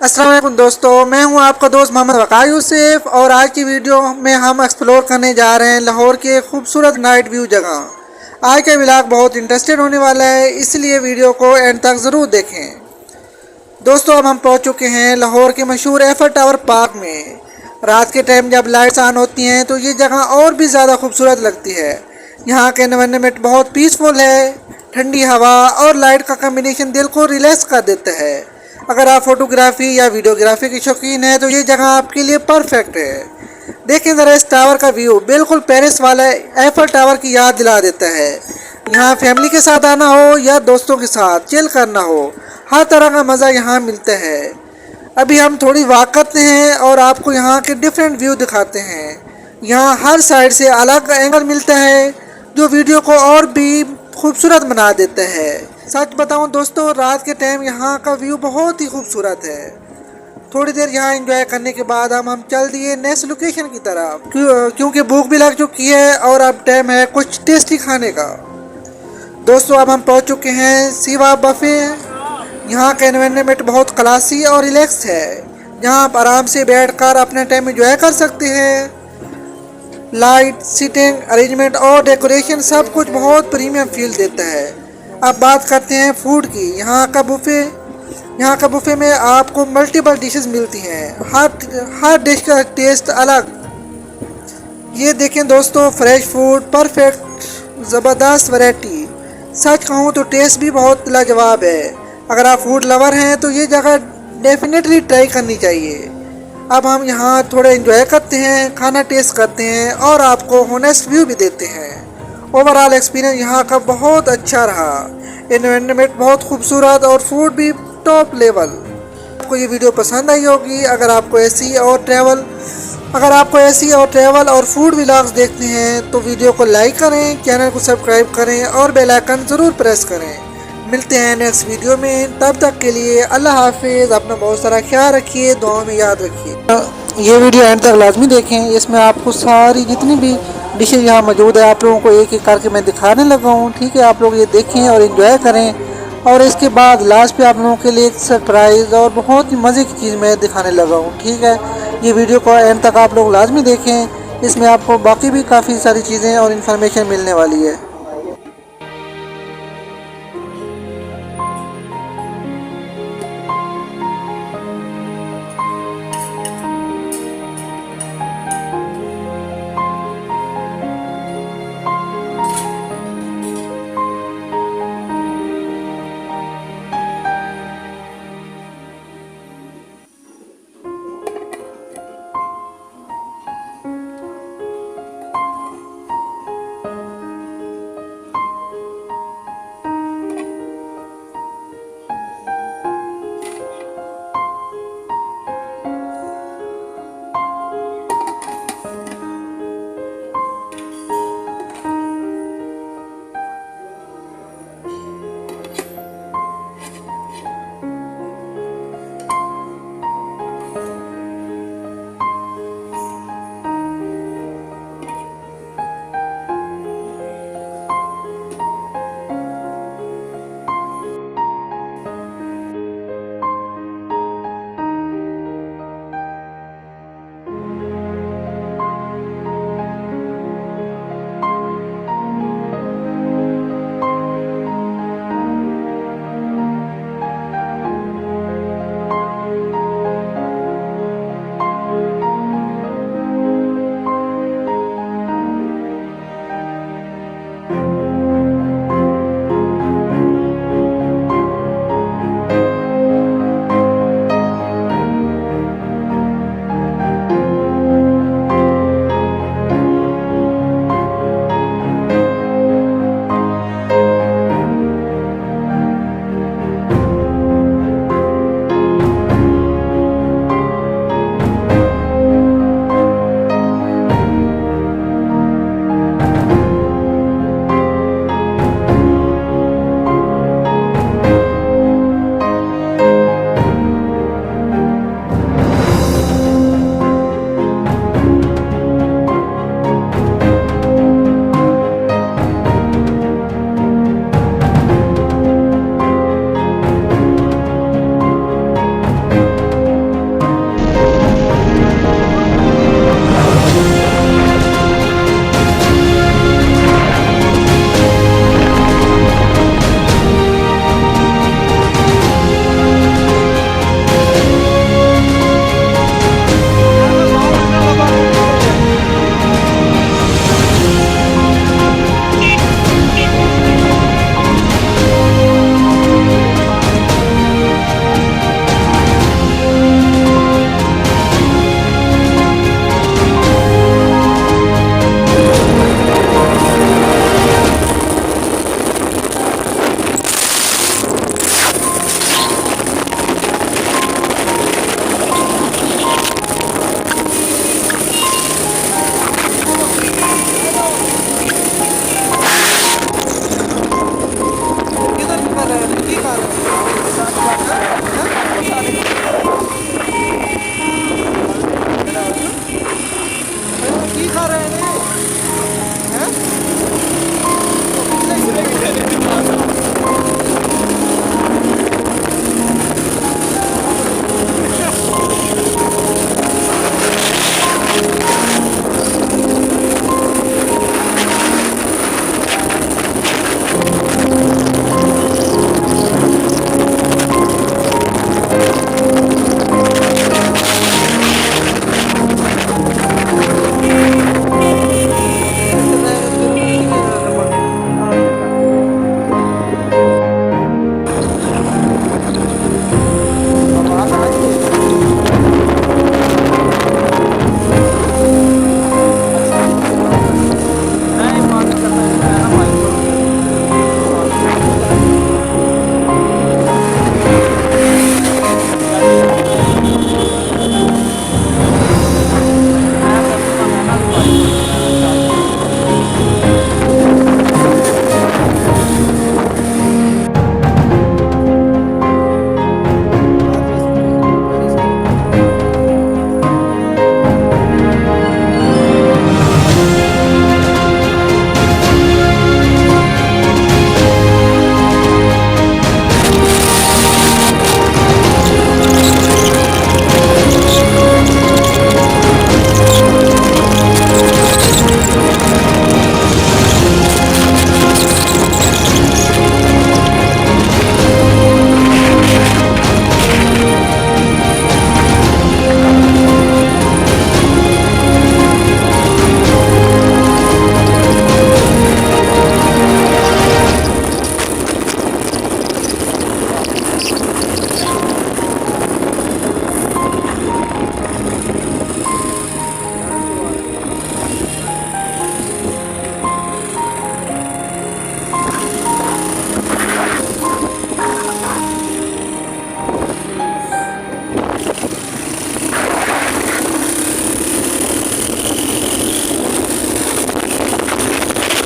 अस्सलाम वालेकुम दोस्तों, मैं हूं आपका दोस्त मोहम्मद वक़ास यूसुफ और आज की वीडियो में हम एक्सप्लोर करने जा रहे हैं लाहौर के खूबसूरत नाइट व्यू जगह। आज का व्लॉग बहुत इंटरेस्टेड होने वाला है, इसलिए वीडियो को एंड तक ज़रूर देखें। दोस्तों, अब हम पहुंच चुके हैं लाहौर के मशहूर एफल टावर पार्क में। रात के टाइम जब लाइट्स ऑन होती हैं तो ये जगह और भी ज़्यादा खूबसूरत लगती है। यहाँ के एनवायरनमेंट बहुत पीसफुल है, ठंडी हवा और लाइट का कम्बिनेशन दिल को रिलैक्स कर देता है। अगर आप फोटोग्राफी या वीडियोग्राफी की शौकीन है तो ये जगह आपके लिए परफेक्ट है। देखें ज़रा इस टावर का व्यू, बिल्कुल पेरिस वाला एफल टावर की याद दिला देता है। यहाँ फैमिली के साथ आना हो या दोस्तों के साथ चिल करना हो, हर तरह का मज़ा यहाँ मिलता है। अभी हम थोड़ी वॉक करते हैं और आपको यहाँ के डिफरेंट व्यू दिखाते हैं। यहाँ हर साइड से अलग एंगल मिलता है जो वीडियो को और भी खूबसूरत बना देता है। सच बताऊं दोस्तों, रात के टाइम यहाँ का व्यू बहुत ही खूबसूरत है। थोड़ी देर यहाँ एंजॉय करने के बाद हम चल दिए नेक्स्ट लोकेशन की तरफ, क्योंकि भूख भी लग चुकी है और अब टाइम है कुछ टेस्टी खाने का। दोस्तों, अब हम पहुँच चुके हैं सेवा बफे। यहाँ का एनवायरनमेंट बहुत क्लासी और रिलैक्स है। यहाँ आप आराम से बैठकर अपना टाइम एंजॉय कर सकते हैं। लाइट, सीटिंग अरेंजमेंट और डेकोरेशन सब कुछ बहुत प्रीमियम फील देता है। अब बात करते हैं फूड की। यहाँ का बुफे में आपको मल्टीपल डिशेस मिलती हैं। हर डिश का टेस्ट अलग। ये देखें दोस्तों, फ्रेश फूड, परफेक्ट ज़बरदस्त वैरायटी। सच कहूँ तो टेस्ट भी बहुत लाजवाब है। अगर आप फूड लवर हैं तो ये जगह डेफिनेटली ट्राई करनी चाहिए। अब हम यहाँ थोड़ा एंजॉय करते हैं, खाना टेस्ट करते हैं और आपको होनेस्ट व्यू भी देते हैं। ओवरऑल एक्सपीरियंस यहाँ का बहुत अच्छा रहा। एनवायरनमेंट बहुत खूबसूरत और फूड भी टॉप लेवल। आपको ये वीडियो पसंद आई होगी। अगर आपको ऐसी और ट्रैवल और फूड व्लॉग्स देखते हैं तो वीडियो को लाइक करें, चैनल को सब्सक्राइब करें और बेल आइकन ज़रूर प्रेस करें। मिलते हैं नेक्स्ट वीडियो में, तब तक के लिए अल्लाह हाफिज़। अपना बहुत सारा ख्याल रखिए, दुआओं में याद रखिए। ये वीडियो एंड तक लाजमी देखें, इसमें आपको सारी जितनी भी डिशेज यहाँ मौजूद है आप लोगों को एक एक करके मैं दिखाने लगा हूँ। ठीक है, आप लोग ये देखें और एंजॉय करें। और इसके बाद लास्ट पे आप लोगों के लिए एक सरप्राइज़ और बहुत ही मज़े की चीज़ मैं दिखाने लगा हूँ। ठीक है, ये वीडियो को एंड तक आप लोग लाजमी देखें, इसमें आपको बाकी भी काफ़ी सारी चीज़ें और इन्फॉर्मेशन मिलने वाली है।